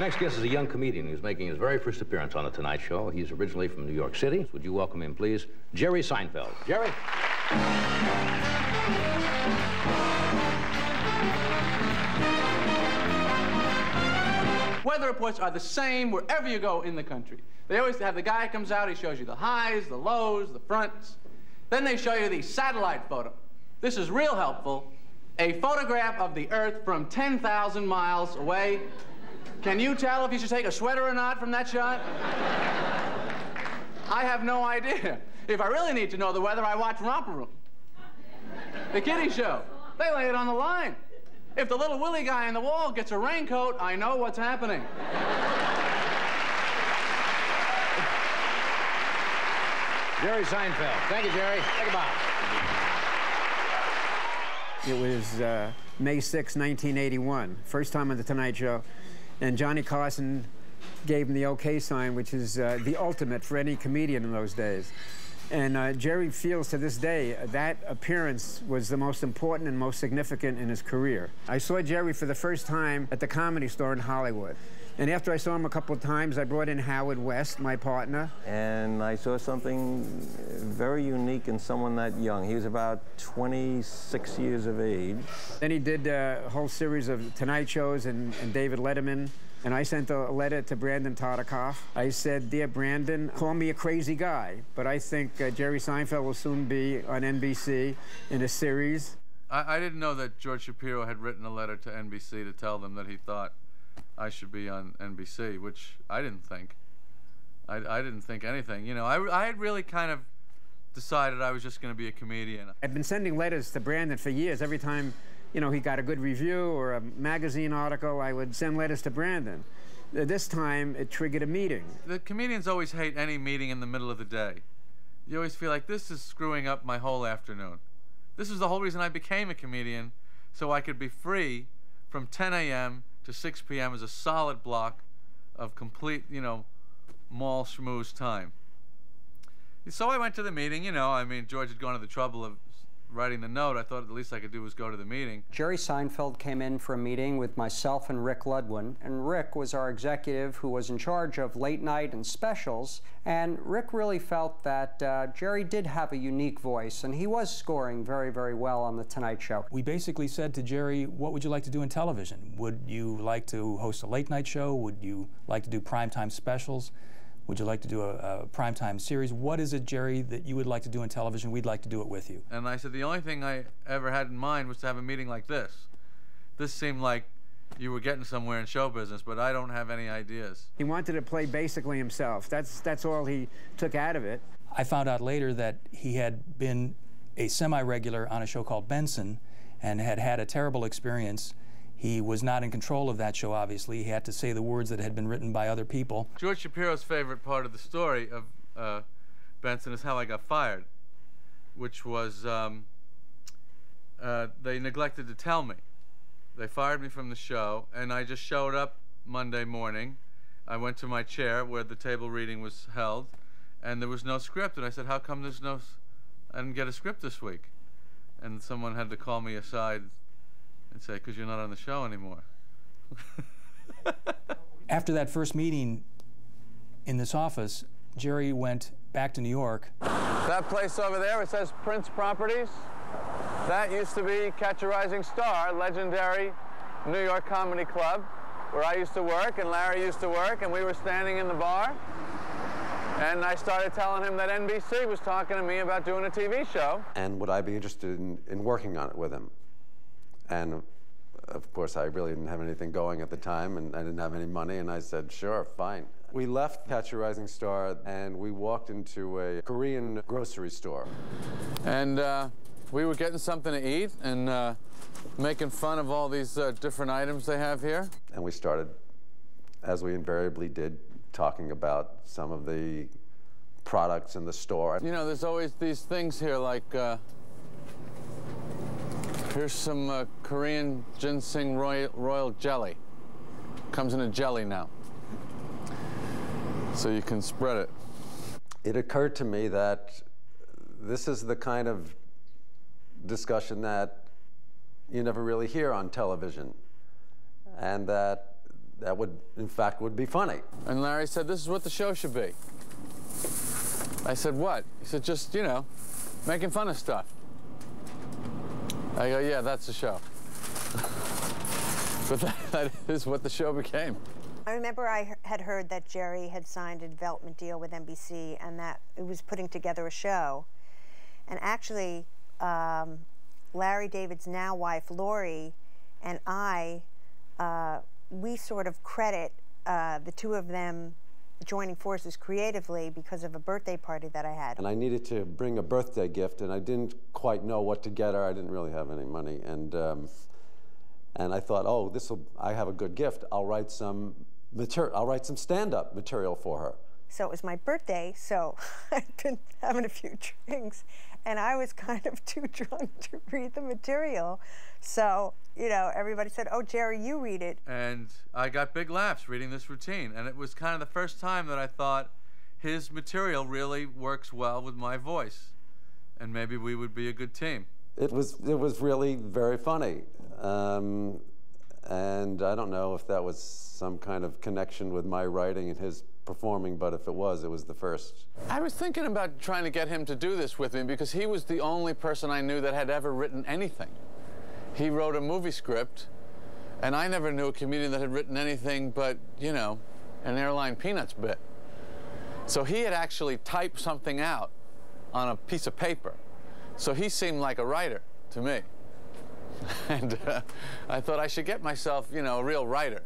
Next guest is a young comedian who's making his very first appearance on The Tonight Show. He's originally from New York City. Would you welcome him, please? Jerry Seinfeld. Jerry? Weather reports are the same wherever you go in the country. They always have the guy comes out, he shows you the highs, the lows, the fronts. Then they show you the satellite photo. This is real helpful. A photograph of the Earth from 10,000 miles away. Can you tell if you should take a sweater or not from that shot? I have no idea. If I really need to know the weather, I watch Romper Room. The kiddie show. They lay it on the line. If the little Willie guy on the wall gets a raincoat, I know what's happening. Jerry Seinfeld. Thank you, Jerry. Take a bow. It was May 6, 1981, first time on The Tonight Show, and Johnny Carson gave him the OK sign, which is the ultimate for any comedian in those days. And Jerry feels to this day that appearance was the most important and most significant in his career. I saw Jerry for the first time at the Comedy Store in Hollywood. And after I saw him a couple of times, I brought in Howard West, my partner. And I saw something very unique in someone that young. He was about 26 years of age. Then he did a whole series of Tonight Shows and David Letterman. And I sent a letter to Brandon Tartikoff. I said, "Dear Brandon, call me a crazy guy, but I think Jerry Seinfeld will soon be on NBC in a series." I didn't know that George Shapiro had written a letter to NBC to tell them that he thought I should be on NBC, which I didn't think. I didn't think anything. You know, I had really kind of decided I was just going to be a comedian. I'd been sending letters to Brandon for years. Every time, you know, he got a good review or a magazine article, I would send letters to Brandon. This time, it triggered a meeting. The comedians always hate any meeting in the middle of the day. You always feel like, this is screwing up my whole afternoon. This is the whole reason I became a comedian, so I could be free from 10 a.m. to 6 p.m. as a solid block of complete, you know, mall schmooze time. So I went to the meeting, you know, I mean, George had gone to the trouble of writing the note. I thought the least I could do was go to the meeting. Jerry Seinfeld came in for a meeting with myself and Rick Ludwin, and Rick was our executive who was in charge of late night and specials, and Rick really felt that Jerry did have a unique voice, and he was scoring very, very well on The Tonight Show. We basically said to Jerry, what would you like to do in television? Would you like to host a late night show? Would you like to do primetime specials? Would you like to do a primetime series? What is it, Jerry, that you would like to do in television? We'd like to do it with you. And I said, the only thing I ever had in mind was to have a meeting like this. This seemed like you were getting somewhere in show business, but I don't have any ideas. He wanted to play basically himself. That's all he took out of it. I found out later that he had been a semi-regular on a show called Benson and had had a terrible experience. He was not in control of that show, obviously. He had to say the words that had been written by other people. George Shapiro's favorite part of the story of Benson is how I got fired, which was they neglected to tell me. They fired me from the show, and I just showed up Monday morning. I went to my chair where the table reading was held, and there was no script. And I said, how come there's no, I didn't get a script this week? And someone had to call me aside and say, because you're not on the show anymore. After that first meeting in this office, Jerry went back to New York. That place over there, it says Prince Properties. That used to be Catch a Rising Star, legendary New York comedy club, where I used to work and Larry used to work, and we were standing in the bar. And I started telling him that NBC was talking to me about doing a TV show. And would I be interested in working on it with him? And of course, I really didn't have anything going at the time, and I didn't have any money, and I said, sure, fine. We left Catch a Rising Star, and we walked into a Korean grocery store. And we were getting something to eat and making fun of all these different items they have here. And we started, as we invariably did, talking about some of the products in the store. You know, there's always these things here like, here's some Korean ginseng royal jelly. Comes in a jelly now, so you can spread it. It occurred to me that this is the kind of discussion that you never really hear on television, and that that would, in fact, would be funny. And Larry said, this is what the show should be. I said, what? He said, just, you know, making fun of stuff. I go, yeah, that's the show. But that is what the show became. I remember I had heard that Jerry had signed a development deal with NBC and that it was putting together a show. And actually, Larry David's now wife, Lori, and I, we sort of credit the two of them joining forces creatively because of a birthday party that I had. And I needed to bring a birthday gift, and I didn't quite know what to get her. I didn't really have any money. And I thought, oh, I have a good gift. I'll write some material. I'll write some stand-up material for her. So it was my birthday, so I'd been having a few drinks, and I was kind of too drunk to read the material. So, you know, everybody said, oh, Jerry, you read it. And I got big laughs reading this routine, and it was kind of the first time that I thought his material really works well with my voice, and maybe we would be a good team. It was really very funny. And I don't know if that was some kind of connection with my writing and his performing, but if it was the first. I was thinking about trying to get him to do this with me because he was the only person I knew that had ever written anything. He wrote a movie script, and I never knew a comedian that had written anything but, you know, an Airline Peanuts bit. So he had actually typed something out on a piece of paper. So he seemed like a writer to me. And I thought I should get myself, you know, a real writer.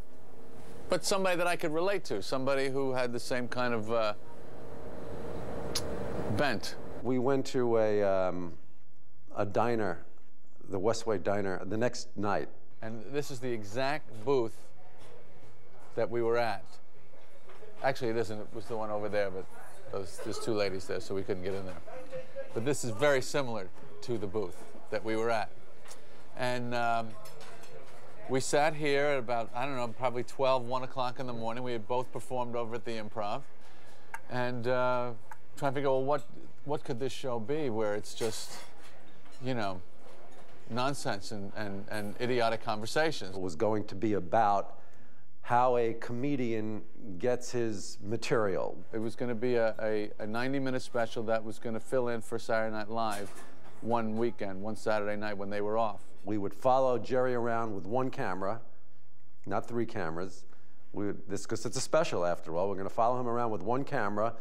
But somebody that I could relate to, somebody who had the same kind of bent. We went to a diner, the Westway Diner, the next night. And this is the exact booth that we were at. Actually, it isn't. It was the one over there, but there's two ladies there, so we couldn't get in there. But this is very similar to the booth that we were at. And we sat here at about, I don't know, probably 12, 1 o'clock in the morning. We had both performed over at the Improv. And trying to figure out, well, what could this show be where it's just, you know, nonsense and idiotic conversations. It was going to be about how a comedian gets his material. It was going to be a 90-minute special that was going to fill in for Saturday Night Live one weekend, one Saturday night when they were off. We would follow Jerry around with one camera, not 3 cameras. Because it's a special after all. We're going to follow him around with one camera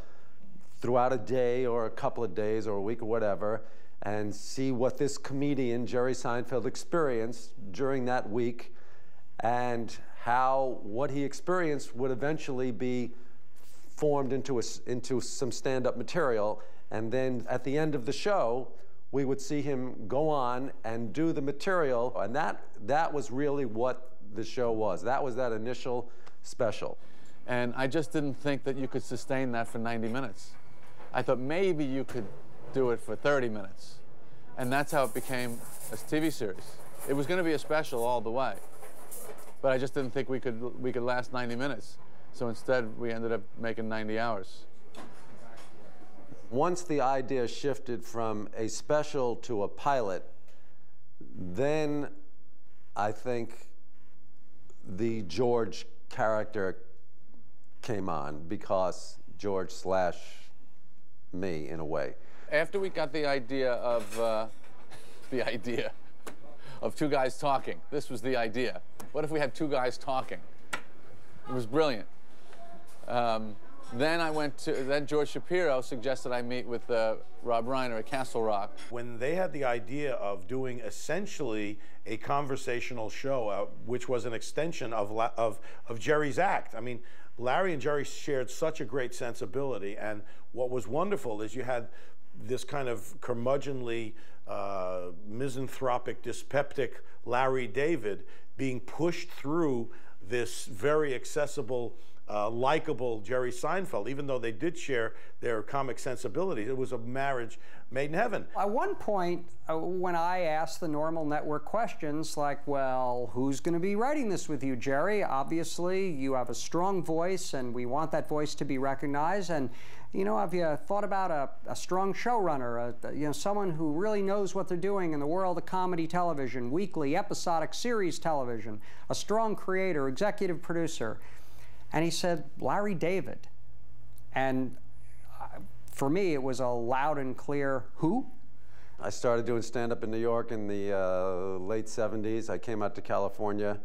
throughout a day or a couple of days or a week or whatever, and see what this comedian, Jerry Seinfeld, experienced during that week, and how what he experienced would eventually be formed into some stand-up material. And then at the end of the show, we would see him go on and do the material, and that was really what the show was. That was that initial special. And I just didn't think that you could sustain that for 90 minutes. I thought maybe you could do it for 30 minutes. And that's how it became a TV series. It was going to be a special all the way, but I just didn't think we could last 90 minutes. So instead, we ended up making 90 hours. Once the idea shifted from a special to a pilot, then I think the George character came on, because George / me, in a way. After we got the idea of two guys talking, this was the idea. What if we had 2 guys talking? It was brilliant. Then George Shapiro suggested I meet with Rob Reiner at Castle Rock. When they had the idea of doing essentially a conversational show, which was an extension of Jerry's act. I mean, Larry and Jerry shared such a great sensibility, and what was wonderful is you had this kind of curmudgeonly, misanthropic, dyspeptic Larry David being pushed through this very accessible likable Jerry Seinfeld, even though they did share their comic sensibilities. It was a marriage made in heaven. At one point, when I asked the normal network questions like, well, who's going to be writing this with you, Jerry? Obviously, you have a strong voice, and we want that voice to be recognized. And, you know, have you thought about a strong showrunner, you know, someone who really knows what they're doing in the world of comedy television, weekly, episodic series television, a strong creator, executive producer? And he said, Larry David. And for me, it was a loud and clear, who? I started doing stand-up in New York in the late 70s. I came out to California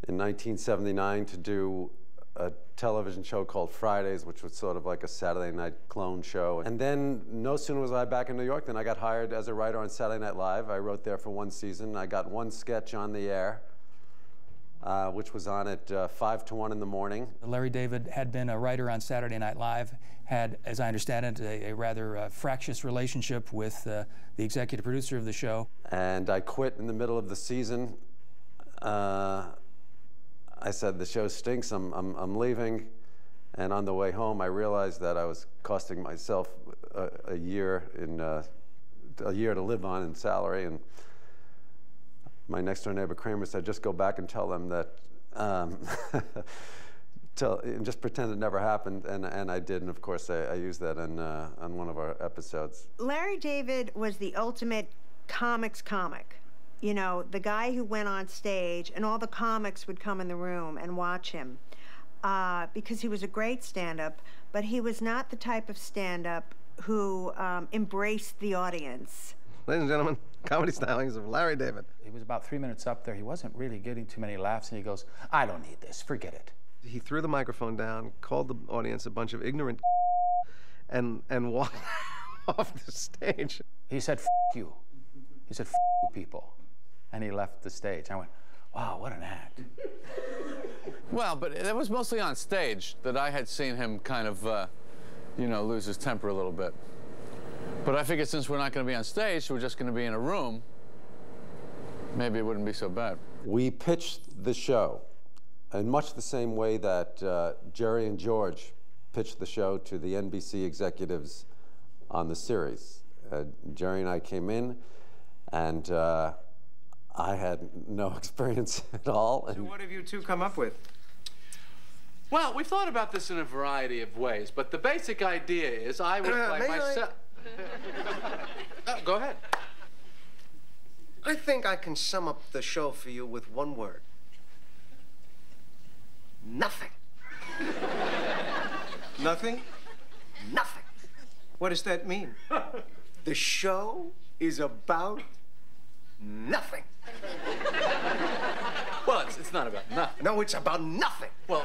in 1979 to do a television show called Fridays, which was sort of like a Saturday night clone show. And then no sooner was I back in New York than I got hired as a writer on Saturday Night Live. I wrote there for one season. I got one sketch on the air, which was on at 5 to 1 in the morning. Larry David had been a writer on Saturday Night Live, had, as I understand it, a rather fractious relationship with the executive producer of the show. And I quit in the middle of the season. I said, the show stinks, I'm leaving. And on the way home, I realized that I was costing myself a year to live on in salary. And my next door neighbor Kramer said, just go back and tell them that, and just pretend it never happened. And I did, and of course I used that on one of our episodes. Larry David was the ultimate comics comic. You know, the guy who went on stage and all the comics would come in the room and watch him because he was a great stand-up, but he was not the type of stand-up who embraced the audience. Ladies and gentlemen, comedy stylings of Larry David. He was about 3 minutes up there. He wasn't really getting too many laughs, and he goes, I don't need this, forget it. He threw the microphone down, called the audience a bunch of ignorant and walked off the stage. He said, F you. He said, F you people. And he left the stage. I went, wow, what an act. Well, but it was mostly on stage that I had seen him kind of, you know, lose his temper a little bit. But I figured since we're not going to be on stage, we're just going to be in a room, maybe it wouldn't be so bad. We pitched the show in much the same way that Jerry and George pitched the show to the NBC executives on the series. Jerry and I came in, and I had no experience at all. So what have you two come up with? Well, we thought about this in a variety of ways, but the basic idea is I would play myself. Go ahead. I think I can sum up the show for you with one word. Nothing. Nothing? Nothing. What does that mean? The show is about nothing. Well, it's not about nothing. No, it's about nothing. Well,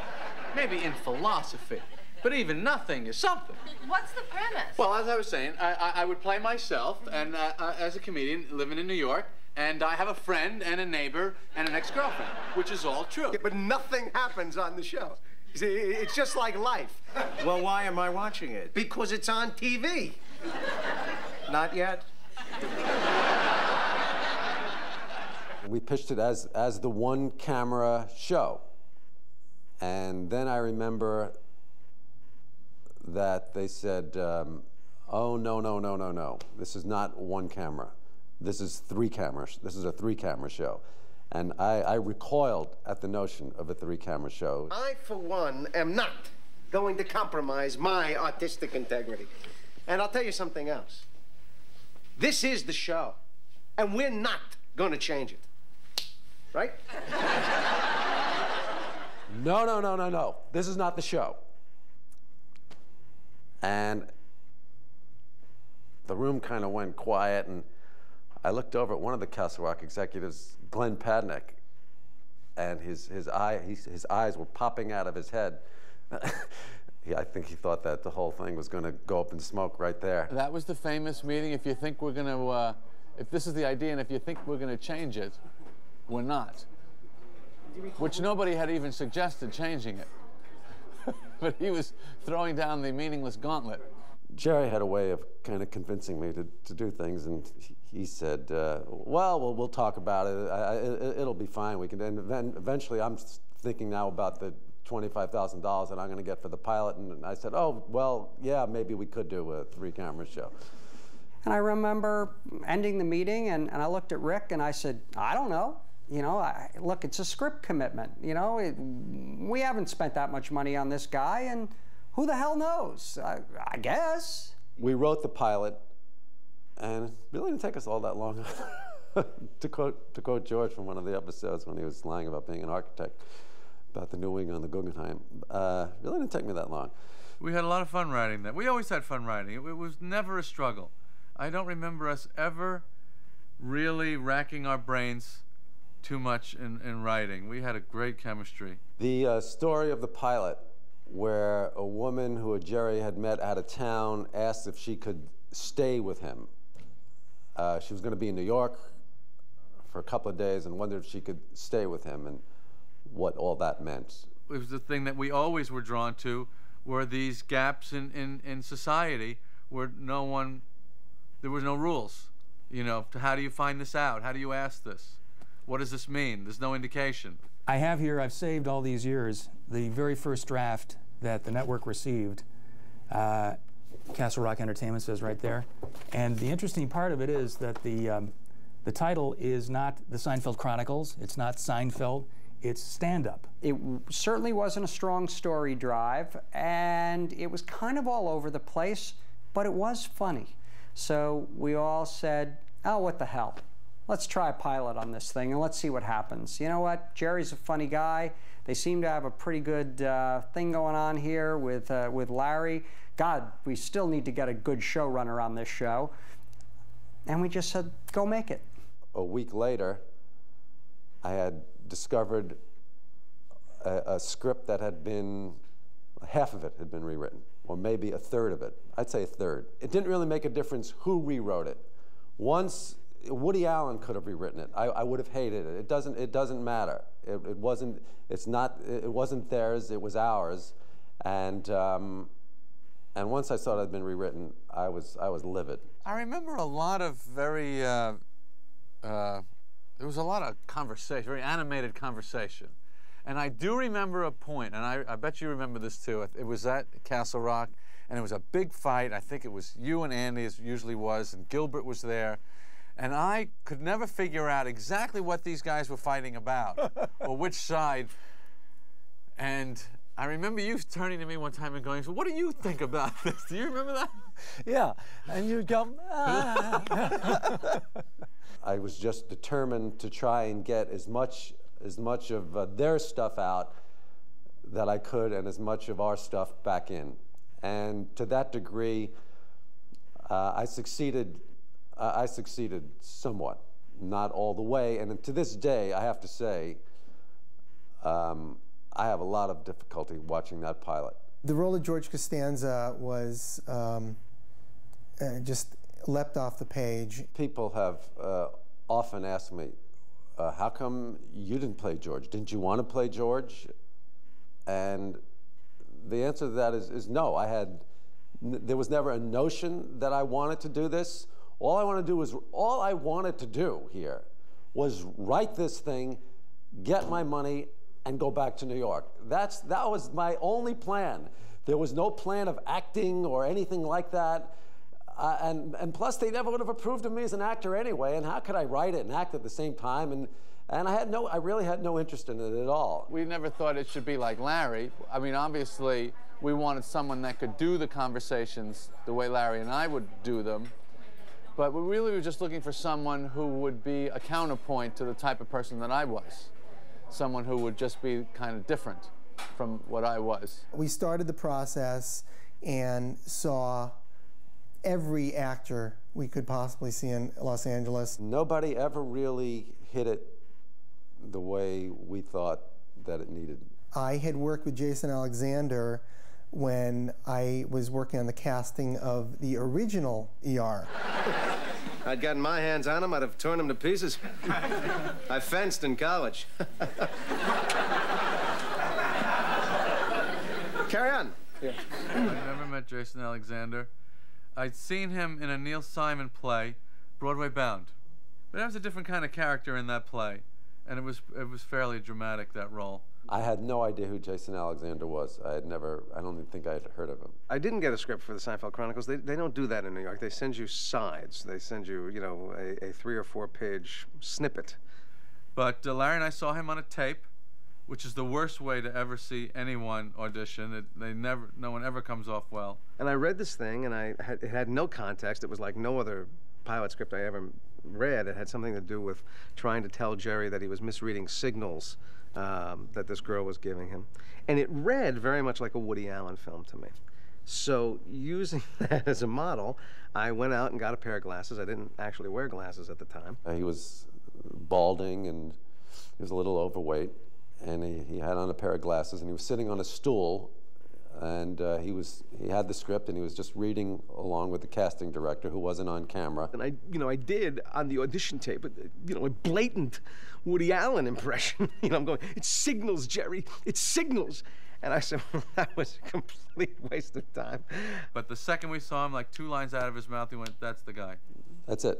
maybe in philosophy, but even nothing is something. What's the premise? Well, as I was saying, I would play myself, and as a comedian living in New York, and I have a friend and a neighbor and an ex-girlfriend, which is all true. Yeah, but nothing happens on the show. See, it's just like life. Well, why am I watching it? Because it's on TV. Not yet. We pitched it as the one-camera show. And then I remember that they said, oh, no. This is not one camera. This is 3 cameras. This is a 3-camera show. And I recoiled at the notion of a 3-camera show. I, for one, am not going to compromise my artistic integrity. And I'll tell you something else. This is the show, and we're not going to change it. Right? No. This is not the show. And the room kind of went quiet, and I looked over at one of the Castle Rock executives, Glenn Padnick, and his eyes were popping out of his head. I think he thought that the whole thing was going to go up in smoke right there. That was the famous meeting. If you think we're going to, if this is the idea, and if you think we're going to change it, we're not. Which nobody had even suggested changing it. But he was throwing down the meaningless gauntlet. Jerry had a way of kind of convincing me to do things, and he said, well, we'll talk about it. It'll be fine. We can. And then eventually, I'm thinking now about the $25,000 that I'm going to get for the pilot. And I said, oh, well, yeah, maybe we could do a 3-camera show. And I remember ending the meeting, and I looked at Rick, and I said, I don't know. You know, look, it's a script commitment. You know, we haven't spent that much money on this guy, and who the hell knows? I guess. We wrote the pilot, and it really didn't take us all that long. to quote George from one of the episodes when he was lying about being an architect, about the new wing on the Guggenheim. Really didn't take me that long. We had a lot of fun writing that. We always had fun writing. It was never a struggle. I don't remember us ever really racking our brains too much in writing. We had a great chemistry. The story of the pilot, where a woman who Jerry had met out of town asked if she could stay with him. She was going to be in New York for a couple of days and wondered if she could stay with him and what all that meant. It was the thing that we always were drawn to, were these gaps in society where there was no rules. You know, how do you find this out? How do you ask this? What does this mean? There's no indication. I have here, I've saved all these years, the very first draft that the network received. Castle Rock Entertainment says right there. And the interesting part of it is that the title is not The Seinfeld Chronicles, it's not Seinfeld, it's stand-up. It certainly wasn't a strong story drive, and it was kind of all over the place, but it was funny. So we all said, oh, what the hell? Let's try a pilot on this thing and let's see what happens. You know what? Jerry's a funny guy. They seem to have a pretty good thing going on here with Larry. God, we still need to get a good showrunner on this show. And we just said, go make it. A week later, I had discovered a script that had been, half of it had been rewritten, or maybe a third of it. I'd say a third. It didn't really make a difference who rewrote it. Once Woody Allen could have rewritten it, I would have hated it. It doesn't matter. It wasn't theirs, it was ours. And once I saw it had been rewritten, I was livid. I remember a lot of very, there was a lot of conversation, very animated conversation. And I do remember a point, and I bet you remember this too. It was at Castle Rock, and it was a big fight. I think it was you and Andy, as it usually was, and Gilbert was there. And I could never figure out exactly what these guys were fighting about, or which side. And I remember you turning to me one time and going, so what do you think about this? Do you remember that? Yeah, and you'd go, ah. I was just determined to try and get as much of their stuff out that I could, and as much of our stuff back in. And to that degree, I succeeded somewhat, not all the way. And to this day, I have to say, I have a lot of difficulty watching that pilot. The role of George Costanza was just leapt off the page. People have often asked me, how come you didn't play George? Didn't you want to play George? And the answer to that is no. There was never a notion that I wanted to do this. All I wanted to do here was write this thing, get my money, and go back to New York. That was my only plan. There was no plan of acting or anything like that. And plus, they never would have approved of me as an actor anyway. And how could I write it and act at the same time? And I really had no interest in it at all. We never thought it should be like Larry. I mean, obviously, we wanted someone that could do the conversations the way Larry and I would do them. But we really were just looking for someone who would be a counterpoint to the type of person that I was. Someone who would just be kind of different from what I was. We started the process and saw every actor we could possibly see in Los Angeles. Nobody ever really hit it the way we thought that it needed. I had worked with Jason Alexander when I was working on the casting of the original ER. I'd gotten my hands on him, I'd have torn him to pieces. I fenced in college. Carry on. Yeah. I never met Jason Alexander. I'd seen him in a Neil Simon play, Broadway Bound. But that was a different kind of character in that play, and it was fairly dramatic, that role. I had no idea who Jason Alexander was. I don't even think I had heard of him. I didn't get a script for the Seinfeld Chronicles. They don't do that in New York. They send you sides. They send you, you know, a 3 or 4 page snippet. But Larry and I saw him on a tape, which is the worst way to ever see anyone audition. No one ever comes off well. And I read this thing, and it had no context. It was like no other pilot script I ever read. It had something to do with trying to tell Jerry that he was misreading signals that this girl was giving him. And it read very much like a Woody Allen film to me. So using that as a model, I went out and got a pair of glasses. I didn't actually wear glasses at the time. He was balding, and he was a little overweight. And he had on a pair of glasses, and he was sitting on a stool, and he had the script, and he was just reading along with the casting director, who wasn't on camera. And I did on the audition tape, a blatant Woody Allen impression. I'm going, "It's signals, Jerry, it's signals." And I said, well, that was a complete waste of time. But the second we saw him, like 2 lines out of his mouth, he went, "That's the guy." That's it.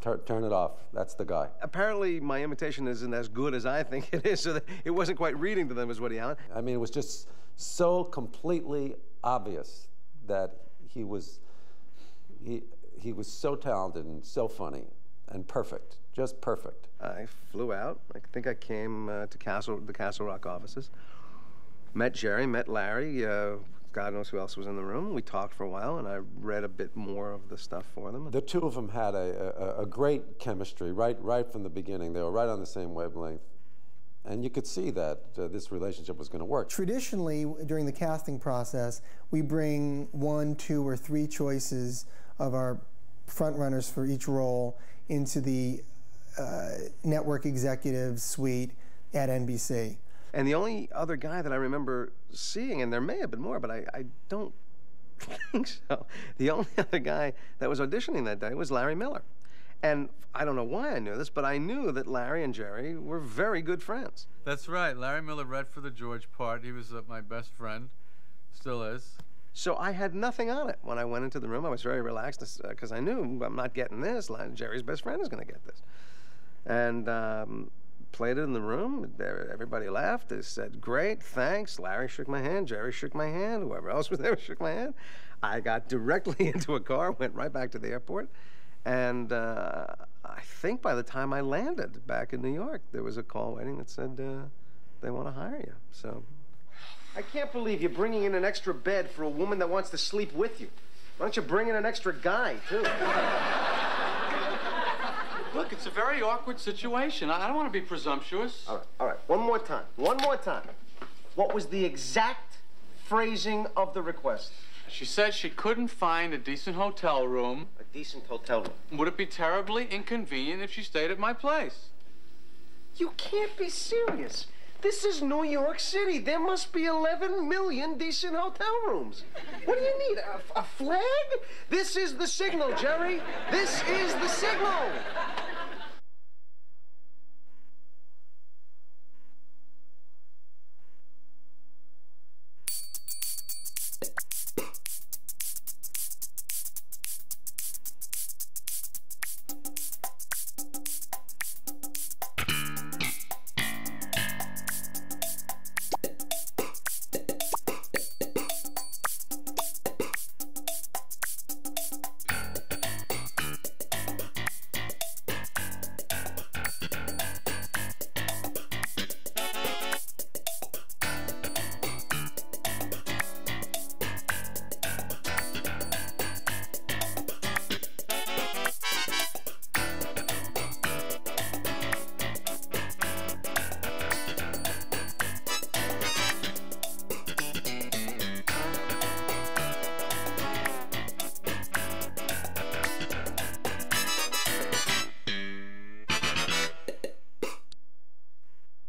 Turn it off. That's the guy. Apparently, my imitation isn't as good as I think it is, so that it wasn't quite reading to them as Woody Allen. I mean, it was just so completely obvious that he was so talented and so funny and perfect, just perfect. I flew out. I think I came to the Castle Rock offices, met Jerry, met Larry. God knows who else was in the room. We talked for a while, and I read a bit more of the stuff for them. The two of them had a great chemistry right from the beginning. They were right on the same wavelength. And you could see that this relationship was going to work. Traditionally, during the casting process, we bring 1, 2, or 3 choices of our front runners for each role into the network executive suite at NBC. And the only other guy that I remember seeing, and there may have been more, but I don't think so, the only other guy that was auditioning that day was Larry Miller. And I don't know why I knew this, but I knew that Larry and Jerry were very good friends. That's right. Larry Miller read for the George part. He was my best friend, still is. So I had nothing on it when I went into the room. I was very relaxed because I knew I'm not getting this. Jerry's best friend is going to get this. And played it in the room. Everybody laughed. They said, "Great, thanks." Larry shook my hand. Jerry shook my hand. Whoever else was there shook my hand. I got directly into a car, went right back to the airport. And I think by the time I landed back in New York, there was a call waiting that said, they want to hire you. So I can't believe you're bringing in an extra bed for a woman that wants to sleep with you. Why don't you bring in an extra guy, too? Look, it's a very awkward situation. I don't want to be presumptuous. All right. One more time. What was the exact phrasing of the request? She said she couldn't find a decent hotel room. A decent hotel room? Would it be terribly inconvenient if she stayed at my place? You can't be serious. This is New York City. There must be 11 million decent hotel rooms. What do you need, a flag? This is the signal, Jerry. This is the signal.